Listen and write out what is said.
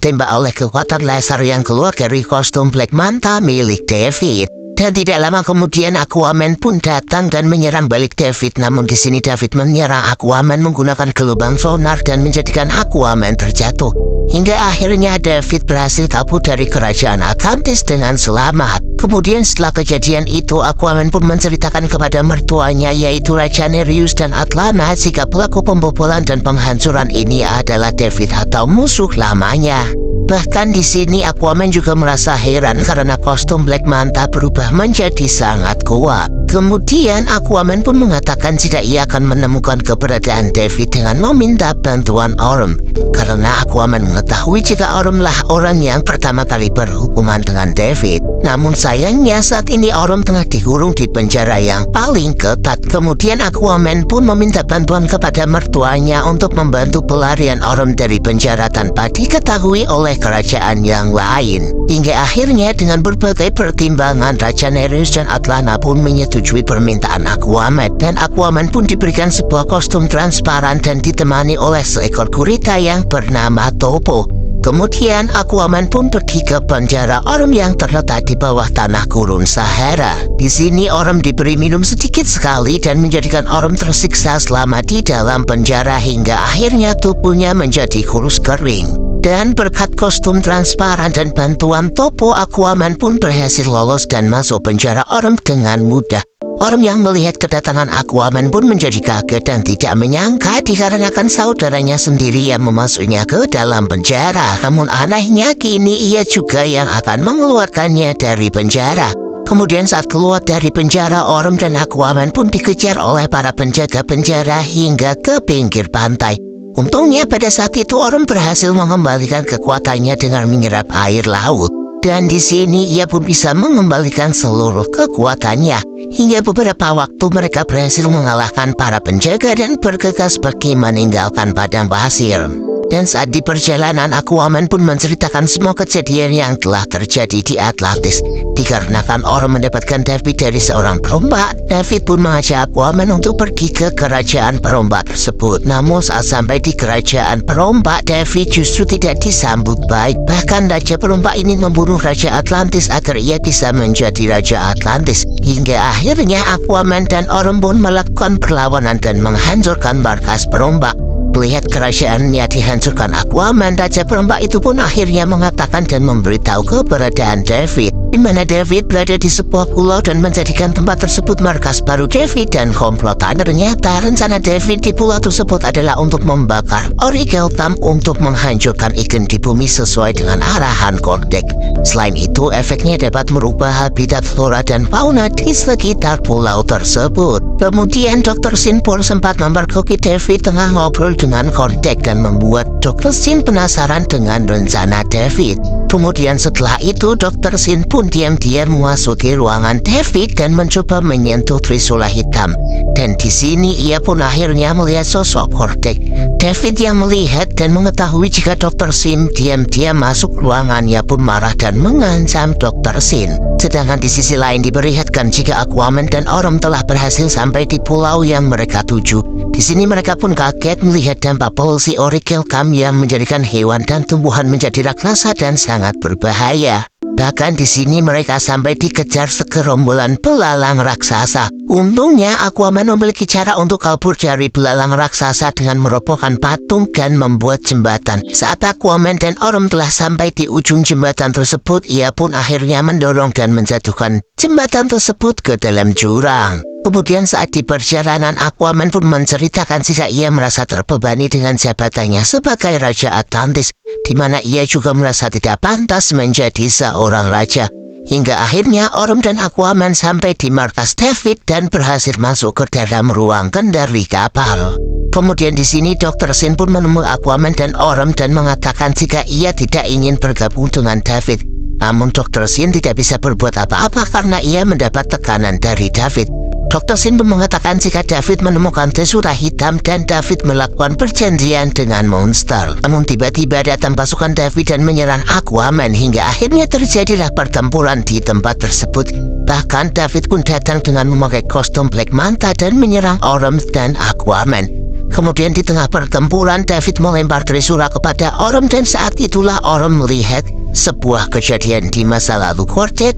ditembak oleh kekuatan laser yang keluar dari kostum Black Manta milik David. Dan tidak lama kemudian Aquaman pun datang dan menyerang balik David. Namun di sini David menyerang Aquaman menggunakan gelombang sonar dan menjadikan Aquaman terjatuh. Hingga akhirnya David berhasil kabur dari kerajaan Atlantis dengan selamat. Kemudian setelah kejadian itu Aquaman pun menceritakan kepada mertuanya yaitu Raja Nereus dan Atlana jika pelaku pembobolan dan penghancuran ini adalah David atau musuh lamanya. Bahkan di sini Aquaman juga merasa heran karena kostum Black Manta berubah menjadi sangat kuat. Kemudian Aquaman pun mengatakan jika ia akan menemukan keberadaan David dengan meminta bantuan Orm. Karena Aquaman mengetahui jika Orm lah orang yang pertama kali berhubungan dengan David. Namun sayangnya saat ini Orm tengah dikurung di penjara yang paling ketat. Kemudian Aquaman pun meminta bantuan kepada mertuanya untuk membantu pelarian Orm dari penjara tanpa diketahui oleh kerajaan yang lain. Hingga akhirnya dengan berbagai pertimbangan Raja Nereus dan Atlana pun menyetujui permintaan Aquaman. Dan Aquaman pun diberikan sebuah kostum transparan dan ditemani oleh seekor gurita yang bernama Topo. Kemudian Aquaman pun pergi ke penjara Orm yang terletak di bawah tanah gurun Sahara. Di sini Orm diberi minum sedikit sekali dan menjadikan Orm tersiksa selama di dalam penjara hingga akhirnya tubuhnya menjadi kurus kering. Dan berkat kostum transparan dan bantuan Topo, Aquaman pun berhasil lolos dan masuk penjara Orm dengan mudah. Orm yang melihat kedatangan Aquaman pun menjadi kaget dan tidak menyangka dikarenakan saudaranya sendiri yang memasuknya ke dalam penjara. Namun anehnya kini ia juga yang akan mengeluarkannya dari penjara. Kemudian saat keluar dari penjara, Orm dan Aquaman pun dikejar oleh para penjaga penjara hingga ke pinggir pantai. Untungnya pada saat itu Orm berhasil mengembalikan kekuatannya dengan menyerap air laut. Dan di sini ia pun bisa mengembalikan seluruh kekuatannya. Hingga beberapa waktu mereka berhasil mengalahkan para penjaga dan bergegas pergi meninggalkan padang pasir. Dan saat di perjalanan Aquaman pun menceritakan semua kejadian yang telah terjadi di Atlantis. Dikarenakan Orm mendapatkan David dari seorang perompak, David pun mengajak Aquaman untuk pergi ke kerajaan perompak tersebut. Namun saat sampai di kerajaan perompak, David justru tidak disambut baik. Bahkan Raja perompak ini membunuh Raja Atlantis agar ia bisa menjadi Raja Atlantis. Hingga akhirnya Aquaman dan Orm pun melakukan perlawanan dan menghancurkan markas perompak. Melihat kerajaannya dihancurkan Aquaman, Raja perompak itu pun akhirnya mengatakan dan memberitahu keberadaan David, di mana David berada di sebuah pulau dan menjadikan tempat tersebut markas baru David dan komplotan. Ternyata rencana David di pulau tersebut adalah untuk membakar Origeltam untuk menghancurkan iklim di bumi sesuai dengan arahan Kordek. Selain itu, efeknya dapat merubah habitat flora dan fauna di sekitar pulau tersebut. Kemudian Dr. Sin pun sempat memergoki David tengah ngobrol dengan Kordek dan membuat Dr. Sin penasaran dengan rencana David. Kemudian setelah itu Dr. Sin pun diam-diam memasuki ruangan David dan mencoba menyentuh Trisula hitam. Dan di sini ia pun akhirnya melihat sosok Kordek. David yang melihat dan mengetahui jika Dr. Sin diam-diam masuk ruangannya pun marah dan mengancam Dr. Sin. Sedangkan di sisi lain diperlihatkan jika Aquaman dan Orm telah berhasil sampai di pulau yang mereka tuju. Di sini mereka pun kaget melihat dampak polusi Origeltam yang menjadikan hewan dan tumbuhan menjadi raksasa dan sangat berbahaya. Bahkan di sini mereka sampai dikejar segerombolan belalang raksasa. Untungnya Aquaman memiliki cara untuk kabur dari belalang raksasa dengan merobohkan patung dan membuat jembatan. Saat Aquaman dan Orm telah sampai di ujung jembatan tersebut, ia pun akhirnya mendorong dan menjatuhkan jembatan tersebut ke dalam jurang. Kemudian saat di perjalanan Aquaman pun menceritakan jika ia merasa terbebani dengan jabatannya sebagai Raja Atlantis, di mana ia juga merasa tidak pantas menjadi seorang raja. Hingga akhirnya Orm dan Aquaman sampai di markas David dan berhasil masuk ke dalam ruang kendali kapal. Kemudian di sini Dr. Sin pun menemui Aquaman dan Orm dan mengatakan jika ia tidak ingin bergabung dengan David. Namun Dr. Sin tidak bisa berbuat apa-apa karena ia mendapat tekanan dari David. Dr. Sin pun mengatakan jika David menemukan Trisula hitam dan David melakukan perjanjian dengan monster. Namun tiba-tiba datang pasukan David dan menyerang Aquaman hingga akhirnya terjadilah pertempuran di tempat tersebut. Bahkan David pun datang dengan memakai kostum Black Manta dan menyerang Orm dan Aquaman. Kemudian di tengah pertempuran David melempar trisula kepada Orm dan saat itulah Orm melihat sebuah kejadian di masa lalu. Korte